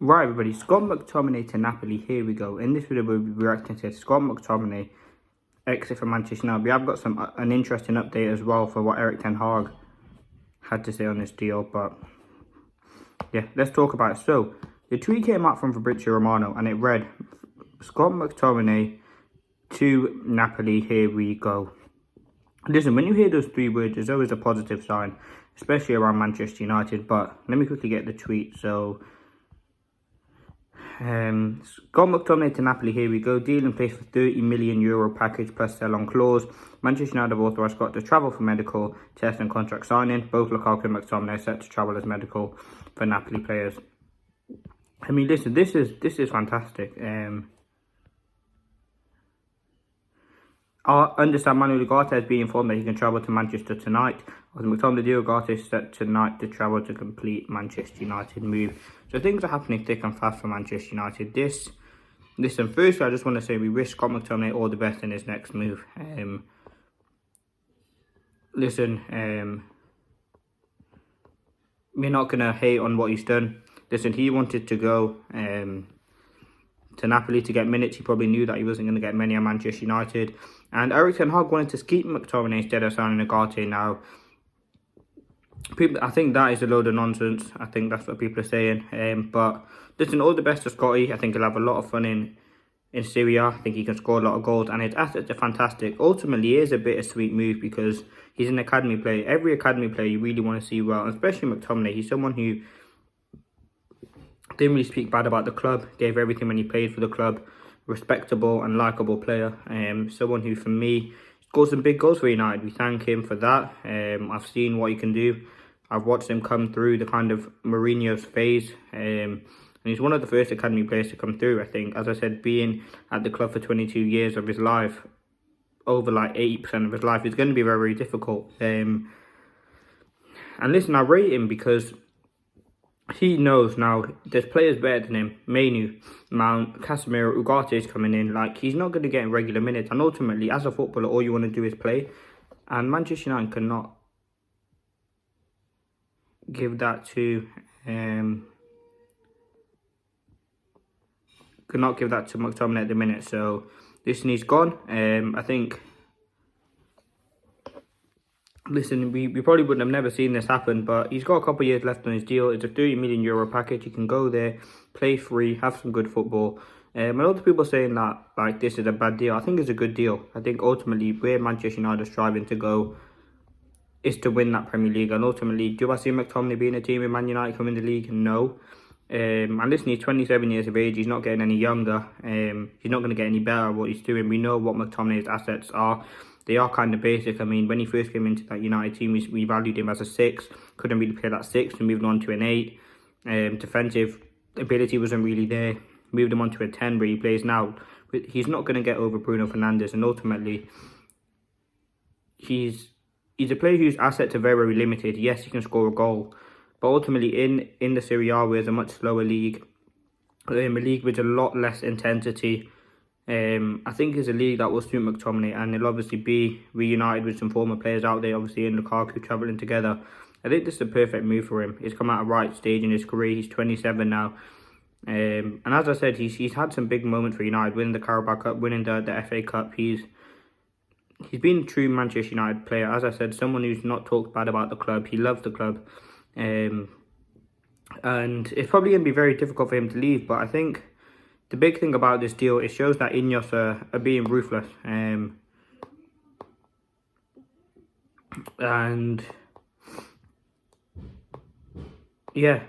Right, everybody, Scott McTominay to Napoli. Here we go. In this video, we'll be reacting to Scott McTominay exit from Manchester United. We have got an interesting update as well for what Erik ten Hag had to say on this deal. But yeah, let's talk about it. So the tweet came out from Fabrizio Romano, and it read, "Scott McTominay to Napoli. Here we go." Listen, when you hear those three words, there's always a positive sign, especially around Manchester United. But let me quickly get the tweet. So. Scott McTominay to Napoli, here we go. Deal in place for €30 million package plus sell-on clause. Manchester United have authorised Scott to travel for medical test and contract signing. Both Lukaku and McTominay are set to travel as medical for Napoli players. I mean, listen, this is fantastic. I understand Manuel Ugarte has been informed that he can travel to Manchester tonight. As McTominay, Ugarte is set tonight to travel to complete Manchester United move. So things are happening thick and fast for Manchester United. Listen, firstly, I just want to say we wish Scott McTominay all the best in his next move. We're not going to hate on what he's done. Listen, he wanted to go to Napoli to get minutes. He probably knew that he wasn't going to get many at Manchester United. And Erik ten Hag wanted to keep McTominay instead of signing Ugarte now. I think that is a load of nonsense. I think that's what people are saying. But listen, all the best to Scotty. I think he'll have a lot of fun in Serie A. I think he can score a lot of goals, and his assets are fantastic. Ultimately, it is a bittersweet move because he's an academy player. Every academy player you really want to see well, especially McTominay. He's someone who didn't really speak bad about the club, gave everything when he played for the club. Respectable and likeable player. Someone who, for me, scored some big goals for United. We thank him for that. I've seen what he can do. I've watched him come through the kind of Mourinho's phase. And he's one of the first academy players to come through, I think. As I said, being at the club for 22 years of his life, over like 80% of his life, is going to be very, very difficult. And listen, I rate him because he knows now there's players better than him. Mainu, Mount, Casemiro, Ugarte is coming in. Like, he's not going to get in regular minutes. And ultimately, as a footballer, all you want to do is play. And Manchester United cannot give that to McTominay at the minute. So listen, he's gone. I think. Listen, we probably wouldn't have never seen this happen, but he's got a couple of years left on his deal. It's a €30 million package. He can go there, play free, have some good football. And other people saying that like this is a bad deal. I think it's a good deal. I think ultimately where Manchester United are striving to go is to win that Premier League. And ultimately, do I see McTominay being a team with Man United coming in the league? No. And listen, he's 27 years of age. He's not getting any younger. He's not going to get any better at what he's doing. We know what McTominay's assets are. They are kind of basic. I mean, when he first came into that United team, we valued him as a 6. Couldn't really play that 6. We moved on to an 8. Defensive ability wasn't really there. Moved him on to a 10 where he plays now. But he's not going to get over Bruno Fernandes. And ultimately, he's a player whose assets are very, very limited. Yes, he can score a goal. But ultimately, in the Serie A, where it's a much slower league, a league with a lot less intensity, I think it's a league that will suit McTominay, and he'll obviously be reunited with some former players out there, obviously in Lukaku travelling together. I think this is a perfect move for him. He's come at a right stage in his career. He's 27 now. And as I said, he's had some big moments for United, winning the Carabao Cup, winning the FA Cup. He's been a true Manchester United player. As I said, someone who's not talked bad about the club. He loves the club. And it's probably going to be very difficult for him to leave, but I think the big thing about this deal, it shows that Ineos are being ruthless. And yeah,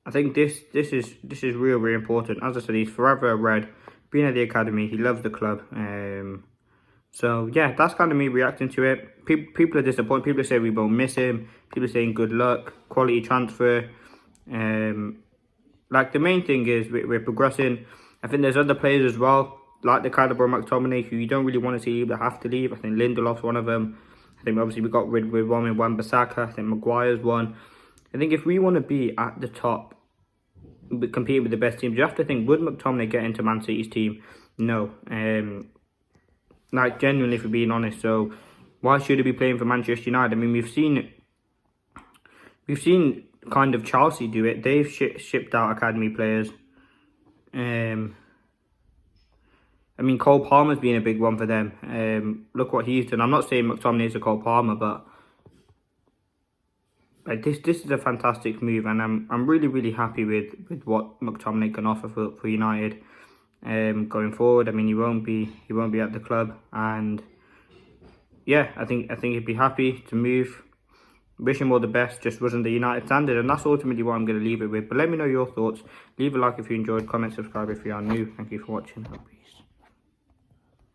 I think this is really important. As I said, he's forever a Red. Being at the academy, he loves the club. So yeah, that's kind of me reacting to it. People are disappointed. People say we won't miss him. People are saying good luck, quality transfer. Like, the main thing is we're progressing. I think there's other players as well, like the caliber of McTominay, who you don't really want to see leave, that have to leave. I think Lindelof's one of them. I think obviously we got rid with one with Wan-Bissaka. I think Maguire's one. I think if we want to be at the top, competing with the best teams, you have to think, would McTominay get into Man City's team? No. Like, genuinely, if we're being honest. So why should he be playing for Manchester United? I mean, we've seen kind of Chelsea do it. They've shipped out academy players. I mean, Cole Palmer's been a big one for them. Look what he's done. I'm not saying Mctominay is a Cole Palmer, but like this is a fantastic move, and I'm really happy with what Mctominay can offer for United going forward. I mean, he won't be at the club, and yeah, I think he'd be happy to move. Wish him all the best. Just wasn't the United standard, and that's ultimately what I'm going to leave it with. But let me know your thoughts. Leave a like if you enjoyed. Comment, subscribe if you are new. Thank you for watching.